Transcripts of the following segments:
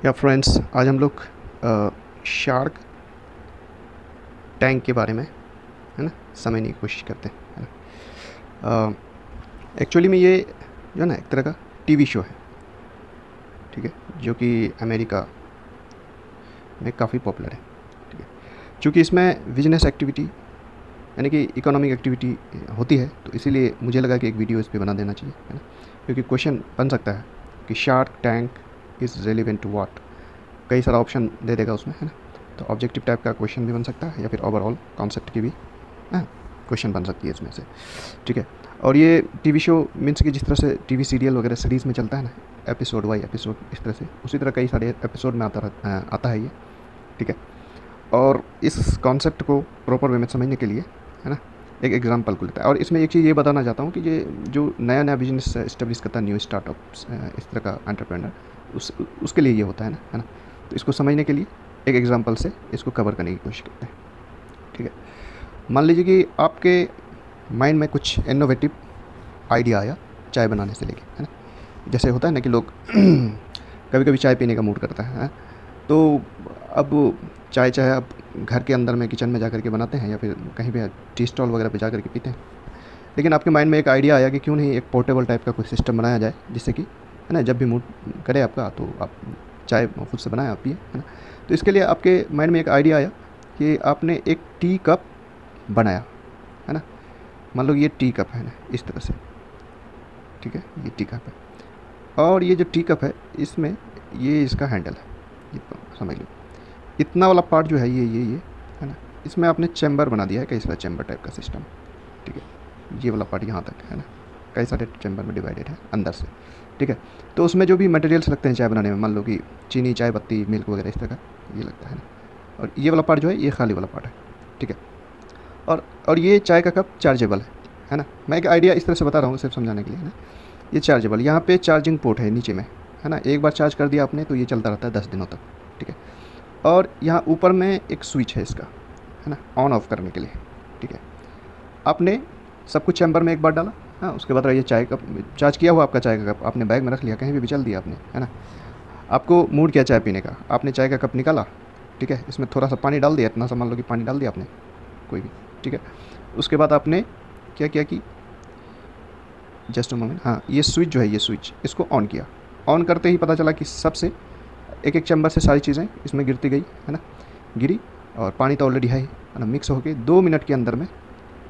या फ्रेंड्स, आज हम लोग शार्क टैंक के बारे में है ना समझने की कोशिश करते हैं, है ना। एक्चुअली में ये जो है ना एक तरह का टीवी शो है, ठीक है, जो कि अमेरिका में काफ़ी पॉपुलर है, ठीक है। चूँकि इसमें बिजनेस एक्टिविटी यानी कि इकोनॉमिक एक्टिविटी होती है, तो इसीलिए मुझे लगा कि एक वीडियो इस पर बना देना चाहिए, है ना, क्योंकि क्वेश्चन बन सकता है कि shark tank is relevant to what. कई सारा ऑप्शन दे देगा उसमें, है ना। तो ऑब्जेक्टिव टाइप का क्वेश्चन भी बन सकता है या फिर ओवरऑल कॉन्सेप्ट की भी क्वेश्चन बन सकती है इसमें से, ठीक है। और ये टीवी शो मीन्स कि जिस तरह से टीवी सीरियल वगैरह सीरीज़ में चलता है ना, एपिसोड वाई एपिसोड, इस तरह से उसी तरह कई सारे एपिसोड में आता है ये, ठीक है। और इस कॉन्सेप्ट को प्रॉपर वे में समझने के लिए, है ना, एक एग्जांपल को लेता है। और इसमें एक चीज़ ये बताना चाहता हूँ कि ये जो नया नया बिजनेस इस्टेब्लिश करता है, न्यू स्टार्टअप्स, इस तरह का एंटरप्रेन्योर, उसके लिए ये होता है ना। तो इसको समझने के लिए एक एग्जांपल से इसको कवर करने की कोशिश करते हैं, ठीक है। मान लीजिए कि आपके माइंड में कुछ इनोवेटिव आइडिया आया चाय बनाने से लेके, है ना। जैसे होता है ना कि लोग कभी कभी चाय पीने का मूड करता है, तो अब चाय आप घर के अंदर में किचन में जा कर के बनाते हैं या फिर कहीं पे टी स्टॉल वगैरह पे जा कर के पीते हैं। लेकिन आपके माइंड में एक आइडिया आया कि क्यों नहीं एक पोर्टेबल टाइप का कोई सिस्टम बनाया जाए, जिससे कि, है ना, जब भी मूड करे आपका तो आप चाय खुद से बनाएं, आप पिए, है ना। तो इसके लिए आपके माइंड में एक आइडिया आया कि आपने एक टी कप बनाया, है ना। मान लो ये टी कप है ना, इस तरह से, ठीक है, ये टी कप है। और ये जो टी कप है इसमें ये इसका हैंडल है, ये समझ लो। इतना वाला पार्ट जो है ये है ना, इसमें आपने चैम्बर बना दिया है, कई सारा चैम्बर टाइप का सिस्टम, ठीक है। ये वाला पार्ट यहाँ तक है ना, कई सारे चैम्बर में डिवाइडेड है अंदर से, ठीक है। तो उसमें जो भी मटेरियल्स लगते हैं चाय बनाने में, मान लो कि चीनी, चाय पत्ती, मिल्क वगैरह, इस तरह का ये लगता है ना। और ये वाला पार्ट जो है ये खाली वाला पार्ट है, ठीक है। और ये चाय का कप चार्जेबल है ना। मैं एक आइडिया इस तरह से बता रहा हूँ सिर्फ समझाने के लिए, है ना। ये चार्जेबल, यहाँ पे चार्जिंग पोर्ट है नीचे में, है ना। एक बार चार्ज कर दिया आपने तो ये चलता रहता है 10 दिनों तक, ठीक है। और यहाँ ऊपर में एक स्विच है इसका, है ना, ऑन ऑफ करने के लिए, ठीक है। आपने सब कुछ चैम्बर में एक बार डाला, हाँ, उसके बाद ये चाय कप चार्ज किया हुआ आपका चाय का कप आपने बैग में रख लिया, कहीं भी चल दिया आपने, है ना। आपको मूड किया चाय पीने का, आपने चाय का कप निकाला, ठीक है, इसमें थोड़ा सा पानी डाल दिया, इतना सा मान लो कि पानी डाल दिया आपने कोई भी, ठीक है। उसके बाद आपने क्या किया कि जस्ट अ मोमेंट, हाँ, ये स्विच जो है, ये स्विच इसको ऑन किया। ऑन करते ही पता चला कि सबसे एक चैम्बर से सारी चीज़ें इसमें गिरती गई, है ना, गिरी। और पानी तो ऑलरेडी है ना, मिक्स होके 2 मिनट के अंदर में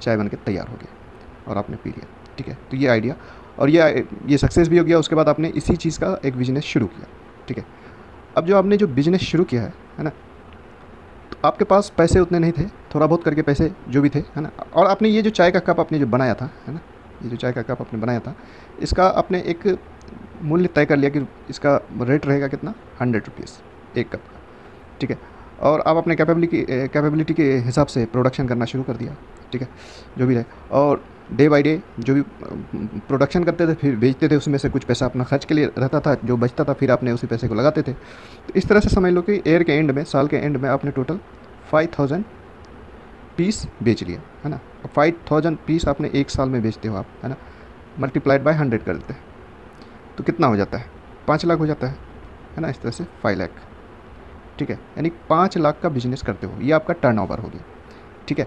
चाय बन के तैयार हो गया और आपने पी लिया, ठीक है। तो ये आइडिया, और ये सक्सेस भी हो गया। उसके बाद आपने इसी चीज़ का एक बिजनेस शुरू किया, ठीक है। अब जो आपने जो बिज़नेस शुरू किया है ना, तो आपके पास पैसे उतने नहीं थे, थोड़ा बहुत करके पैसे जो भी थे, है ना। और आपने ये जो चाय का कप आपने जो बनाया था, है ना, ये जो चाय का कप आपने बनाया था, इसका आपने एक मूल्य तय कर लिया कि इसका रेट रहेगा कितना, 100 रुपीज़ एक कप का, ठीक है। और आप अपने कैपेबिलिटी के हिसाब से प्रोडक्शन करना शुरू कर दिया, ठीक है, जो भी रहे। और डे बाय डे जो भी प्रोडक्शन करते थे फिर बेचते थे, उसमें से कुछ पैसा अपना खर्च के लिए रहता था, जो बचता था फिर आपने उसी पैसे को लगाते थे। तो इस तरह से समझ लो कि ईयर के एंड में, साल के एंड में आपने टोटल 5000 पीस बेच लिया, है ना। 5000 पीस आपने एक साल में बेचते हो आप, है ना, मल्टीप्लाइड बाय 100 कर देते हैं तो कितना हो जाता है, 5 लाख हो जाता है ना। इस तरह से 5 लाख, ठीक है, यानी 5 लाख का बिजनेस करते हो, ये आपका टर्नओवर हो गया, ठीक है।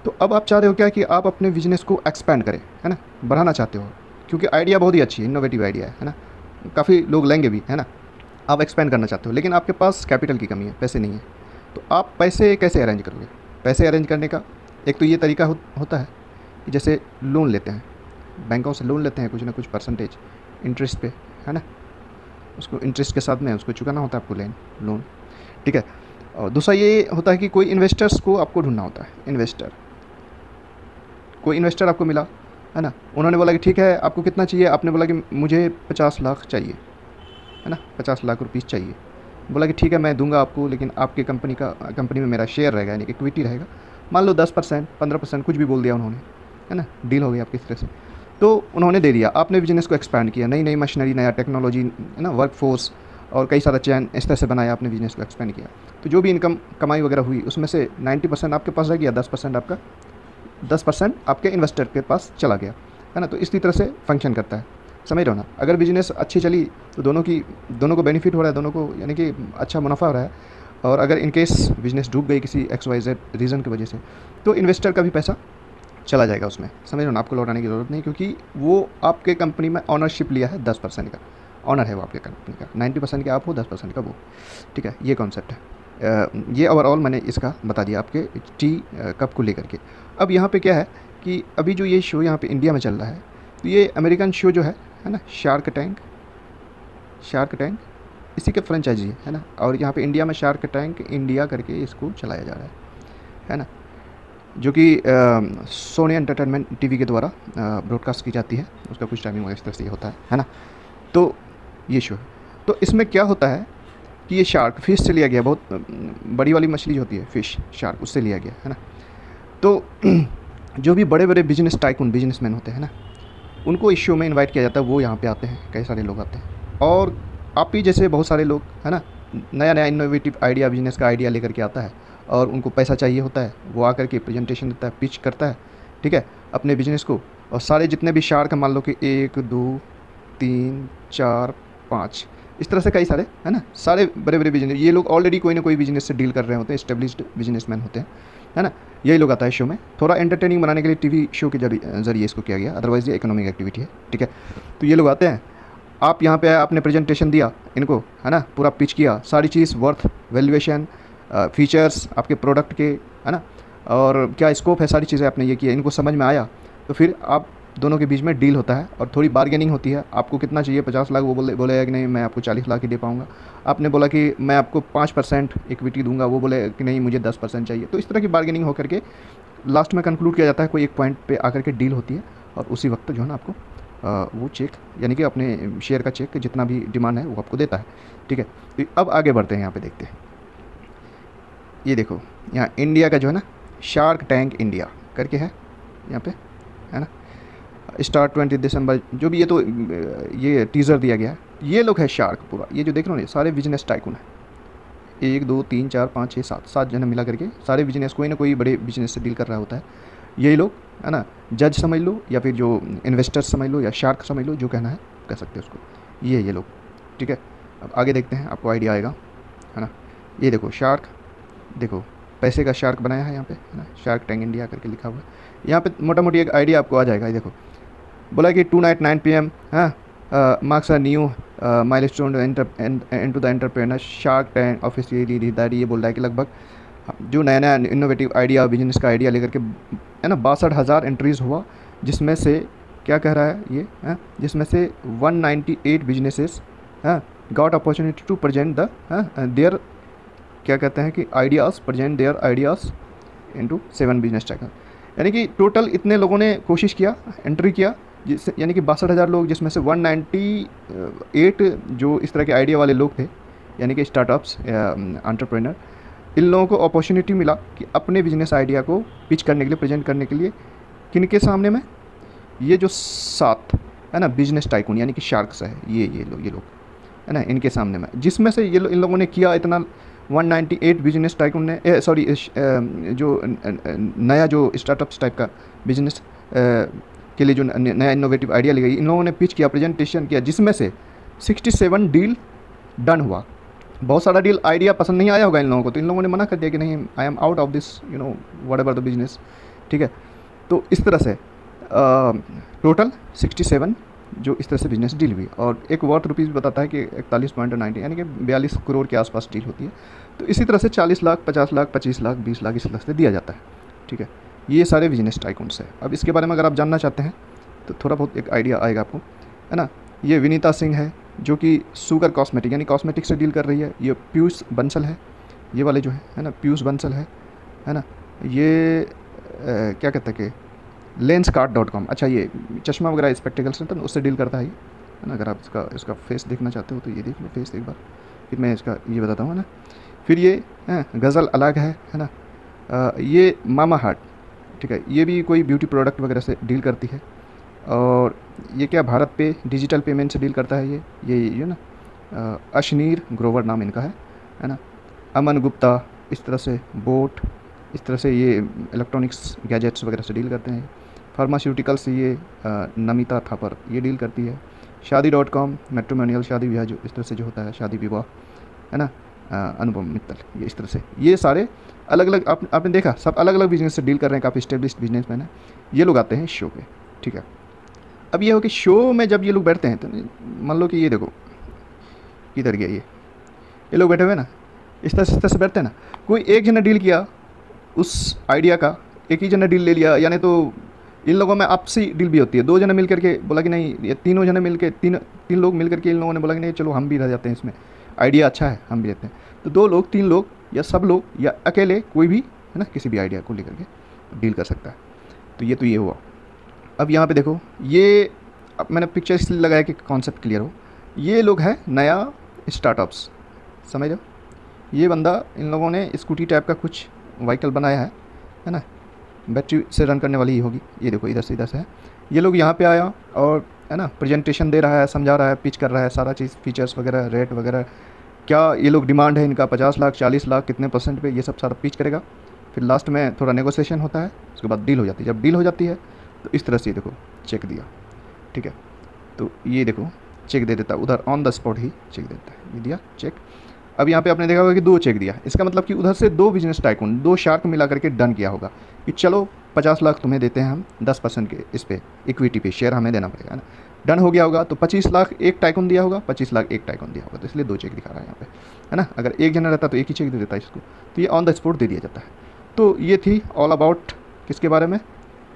तो अब आप चाह रहे हो क्या कि आप अपने बिजनेस को एक्सपेंड करें, है ना, बढ़ाना चाहते हो, क्योंकि आइडिया बहुत ही अच्छी है, इनोवेटिव आइडिया है ना, काफ़ी लोग लेंगे भी, है ना। आप एक्सपेंड करना चाहते हो लेकिन आपके पास कैपिटल की कमी है, पैसे नहीं है। तो आप पैसे कैसे अरेंज करोगे? पैसे अरेंज करने का एक तो ये तरीका होता है कि जैसे लोन लेते हैं, बैंकों से लोन लेते हैं कुछ ना कुछ परसेंटेज इंटरेस्ट पे, है ना, उसको इंटरेस्ट के साथ में उसको चुकाना होता है आपको लोन, ठीक है। और दूसरा ये होता है कि कोई इन्वेस्टर्स को आपको ढूंढना होता है। कोई इन्वेस्टर आपको मिला, है ना, उन्होंने बोला कि ठीक है आपको कितना चाहिए, आपने बोला कि मुझे 50 लाख चाहिए, है ना, 50 लाख रुपीज़ चाहिए। बोला कि ठीक है मैं दूंगा आपको, लेकिन आपके कंपनी में मेरा शेयर रहेगा, यानी इक्विटी रहेगा, मान लो 10%, 15%, कुछ भी बोल दिया उन्होंने, है ना, डील हो गई आपकी इस तरह से। तो उन्होंने दे दिया, आपने बिजनेस को एक्सपैंड किया, नई नई मशीनरी, नया टेक्नोलॉजी, है ना, वर्क फोर्स और कई सारा चैन इस तरह से बनाया, आपने बिजनेस को एक्सपेंड किया। तो जो भी इनकम कमाई वगैरह हुई उसमें से 90% आपके पास रह गया, 10% आपका 10% आपके इन्वेस्टर के पास चला गया। है ना। तो इसी तरह से फंक्शन करता है, समझ रहे हो ना। अगर बिजनेस अच्छी चली तो दोनों को बेनिफिट हो रहा है, दोनों को यानी कि अच्छा मुनाफा हो रहा है। और अगर इन केस बिजनेस डूब गई किसी XYZ रीज़न की वजह से, तो इन्वेस्टर का भी पैसा चला जाएगा उसमें, समझ रहे हो ना। आपको लौटाने की ज़रूरत नहीं, क्योंकि वो आपके कंपनी में ऑनरशिप लिया है 10% का, ऑनर है वो आपके कंपनी का। 90% के आप हो, 10% का वो, ठीक है। ये कॉन्सेप्ट है। ये ओवरऑल मैंने इसका बता दिया आपके टी कप को लेकर के। अब यहाँ पे क्या है कि अभी जो ये शो यहाँ पे इंडिया में चल रहा है, तो ये अमेरिकन शो जो है ना, शार्क टैंक इसी के फ्रेंचाइजी है ना। और यहाँ पे इंडिया में शार्क टैंक इंडिया करके इसको चलाया जा रहा है ना, जो कि सोनी एंटरटेनमेंट टीवी के द्वारा ब्रॉडकास्ट की जाती है। उसका कुछ टाइमिंग इस तरह से होता है ना। तो ये शो है। तो इसमें क्या होता है कि ये शार्क फिश से लिया गया, बहुत बड़ी वाली मछली होती है फिश शार्क, उससे लिया गया है ना। तो जो भी बड़े बड़े बिजनेस टाइकून बिजनेसमैन होते हैं ना, उनको इस शो में इनवाइट किया जाता है। वो यहाँ पे आते हैं, कई सारे लोग आते हैं। और आप ही जैसे बहुत सारे लोग है ना, नया नया इनोवेटिव आइडिया, बिजनेस का आइडिया लेकर के आता है, और उनको पैसा चाहिए होता है। वो आकर के प्रेजेंटेशन देता है, पिच करता है, ठीक है, अपने बिजनेस को। और सारे जितने भी शार्क, मान लो कि 1 2 3 4 5 इस तरह से कई सारे है ना, सारे बड़े बड़े बिजनेस, ये लोग ऑलरेडी कोई ना कोई बिजनेस से डील कर रहे होते हैं, एस्टेब्लिश्ड बिजनेसमैन होते हैं, है ना। यही लोग आता है शो में, थोड़ा एंटरटेनिंग बनाने के लिए टीवी शो के जरिए इसको किया गया, अदरवाइज़ ये इकोनॉमिक एक्टिविटी है, ठीक है। तो ये लोग आते हैं, आप यहाँ पे आपने प्रेजेंटेशन दिया इनको, है ना, पूरा पिच किया, सारी चीज़, वर्थ, वैल्यूएशन, फीचर्स आपके प्रोडक्ट के, है ना, और क्या स्कोप है, सारी चीज़ें आपने ये किया, इनको समझ में आया। तो फिर आप दोनों के बीच में डील होता है और थोड़ी बार्गेनिंग होती है। आपको कितना चाहिए, 50 लाख, वो बोलेगा कि नहीं मैं आपको 40 लाख ही दे पाऊंगा। आपने बोला कि मैं आपको 5% इक्विटी दूंगा, वो बोले कि नहीं मुझे 10% चाहिए। तो इस तरह की बार्गेनिंग होकर के लास्ट में कंक्लूड किया जाता है, कोई एक पॉइंट पे आकर के डील होती है, और उसी वक्त जो है ना आपको वो चेक, यानी कि अपने शेयर का चेक जितना भी डिमांड है वो आपको देता है, ठीक है। तो अब आगे बढ़ते हैं, यहाँ पे देखते हैं। ये देखो यहाँ इंडिया का जो है ना, शार्क टैंक इंडिया करके है यहाँ पे, है ना, स्टार्ट 20 दिसंबर, जो भी ये टीज़र दिया गया है। ये लोग है शार्क पूरा, ये जो देख रहे हो ना, सारे बिजनेस टाइकून है, 1 2 3 4 5 6 7 जन मिला करके सारे बिजनेस, कोई ना कोई बड़े बिजनेस से डील कर रहा होता है। यही लोग है ना, जज समझ लो या फिर जो इन्वेस्टर्स समझ लो या शार्क समझ लो, जो कहना है कह सकते हैं उसको। ये लोग, ठीक है। अब आगे देखते हैं, आपको आइडिया आएगा, है ना। ये देखो शार्क, देखो पैसे का शार्क बनाया है यहाँ पे, है ना, शार्क टैंक इंडिया करके लिखा हुआ है। यहाँ पे मोटा मोटी एक आइडिया आपको आ जाएगा। ये देखो बोला कि tonight 9 PM marks a new milestone into the entrepreneur Shark Tank officially रिदारी। ये बोल रहा है कि लगभग जो नया नया इनोवेटिव आइडिया, बिजनेस का आइडिया लेकर के, है ना, 62,000 एंट्रीज़ हुआ, जिसमें से क्या कह रहा है ये, जिसमें से 198 businesses got opportunity to present the their, क्या कहते हैं कि ideas, present their ideas into 7 business tycoon. यानी कि टोटल इतने लोगों ने कोशिश किया, एंट्री किया, जिससे यानी कि 62,000 लोग, जिसमें से 198 जो इस तरह के आइडिया वाले लोग थे, यानी कि स्टार्टअप्स या एंटरप्रेन्योर, इन लोगों को अपॉर्चुनिटी मिला कि अपने बिजनेस आइडिया को पिच करने के लिए, प्रेजेंट करने के लिए, किनके सामने में, ये जो 7 है ना बिजनेस टाइकून, यानी कि शार्क्स है, ये लोग है ना, इनके सामने में, जिसमें से इन लोगों ने किया इतना, 198 बिजनेस टाइकून ने, जो नया जो स्टार्टअप्स टाइप का बिजनेस के लिए जो नया इनोवेटिव आइडिया ली गई, इन लोगों ने पिच किया, प्रेजेंटेशन किया, जिसमें से 67 डील डन हुआ। बहुत सारा डील आइडिया पसंद नहीं आया होगा इन लोगों को, तो इन लोगों ने मना कर दिया कि नहीं, I am out of this, what ever the business, ठीक है। तो इस तरह से टोटल 67 जो इस तरह से बिजनेस डील हुई, और एक वर्थ रुपीज़ बताता है कि 41.90, यानी कि 42 करोड़ के आसपास डील होती है। तो इसी तरह से 40 लाख, 50 लाख, 25 लाख, 20 लाख इस तरह से दिया जाता है, ठीक है। ये सारे बिजनेस टाइकून्स है। अब इसके बारे में अगर आप जानना चाहते हैं तो थोड़ा बहुत एक आइडिया आएगा आपको, है ना। ये विनीता सिंह है, जो कि शुगर कॉस्मेटिक यानी कॉस्मेटिक से डील कर रही है। ये पीयूष बंसल है, ये वाले जो है ना, पीयूष बंसल है ना। ये क्या कहते हैं कि Lenskart.com, अच्छा ये चश्मा वगैरह स्पेक्टिकल्स है, तो उससे डील करता है ये, है ना। अगर आप इसका फेस देखना चाहते हो तो ये देख लो फेस एक बार, फिर मैं इसका ये बताता हूँ, है ना। फिर ये गज़ल अलग है ना। ये मामा हार्ट, ठीक है, ये भी कोई ब्यूटी प्रोडक्ट वगैरह से डील करती है। और ये क्या, भारत पे डिजिटल पेमेंट से डील करता है ये ना। अशनीर ग्रोवर नाम इनका है ना। अमन गुप्ता, इस तरह से बोट, इस तरह से ये इलेक्ट्रॉनिक्स गैजेट्स वगैरह से डील करते हैं। फार्मास्यूटिकल्स ये नमिता थापर ये डील करती है। शादी.com मैट्रिमोनियल शादी ब्याह जो इस तरह से जो होता है शादी विवाह, है ना, अनुपम मित्तल ये इस तरह से, ये सारे अलग अलग आपने देखा सब अलग अलग बिजनेस से डील कर रहे हैं, काफ़ी स्टेब्लिश्ड बिजनेसमैन है। ये लोग आते हैं शो पे, ठीक है। अब ये हो कि शो में जब ये लोग बैठते हैं तो मान लो कि ये देखो किधर गया ये लोग बैठे हुए ना, इस तरह से बैठते हैं ना, कोई एक जन ने डील किया उस आइडिया का, एक ही जन ने डील ले लिया, यानी तो इन लोगों में आपसी डील भी होती है। 2 जने मिल करके बोला कि नहीं, ये तीनों जने मिल के तीन लोग मिल करके इन लोगों ने बोला कि नहीं चलो हम भी रह जाते हैं इसमें, आइडिया अच्छा है हम भी रहते हैं। तो 2 लोग 3 लोग या सब लोग या अकेले कोई भी, है ना, किसी भी आइडिया को लेकर के डील कर सकता है। तो ये हुआ। अब यहाँ पे देखो ये, अब मैंने पिक्चर इसलिए लगाया कि कॉन्सेप्ट क्लियर हो। ये लोग हैं नया स्टार्टअप्स, समझ रहे हो। ये बंदा, इन लोगों ने स्कूटी टाइप का कुछ व्हीकल बनाया है ना, बैटरी से रन करने वाली ही होगी। ये देखो इधर से है। ये लोग यहाँ पे आया और, है ना, प्रेजेंटेशन दे रहा है, समझा रहा है, पिच कर रहा है सारा चीज़, फीचर्स वगैरह, रेट वगैरह, क्या ये लोग डिमांड है इनका 50 लाख 40 लाख कितने % पे, ये सब सारा पिच करेगा। फिर लास्ट में थोड़ा नेगोशिएशन होता है, उसके बाद डील हो जाती है। जब डील हो जाती है तो इस तरह से देखो चेक दिया, ठीक है। तो ये देखो चेक दे देता है उधर ऑन द स्पॉट ही चेक देता है, ये दिया चेक। अब यहाँ पे आपने देखा होगा कि 2 चेक दिया, इसका मतलब कि उधर से 2 बिजनेस टाइकून 2 शार्क मिला करके डन किया होगा कि चलो 50 लाख तुम्हें देते हैं हम 10% के इस पे इक्विटी पे शेयर हमें देना पड़ेगा ना, डन हो गया होगा। तो 25 लाख एक टाइकून दिया होगा, 25 लाख एक टाइकून दिया होगा, तो इसलिए 2 चेक दिखा रहा है यहाँ पे, है ना। अगर एक जना रहता तो एक ही चेक दे देता है इसको, तो ये ऑन द स्पॉट दे दिया जाता है। तो ये थी ऑल अबाउट किसके बारे में,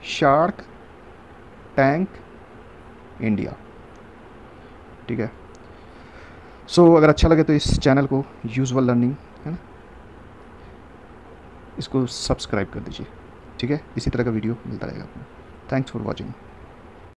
शार्क टैंक इंडिया, ठीक है। सो अगर अच्छा लगे तो इस चैनल को यूजुअल लर्निंग, है ना, इसको सब्सक्राइब कर दीजिए, ठीक है। इसी तरह का वीडियो मिलता रहेगा आपको। Thanks for watching.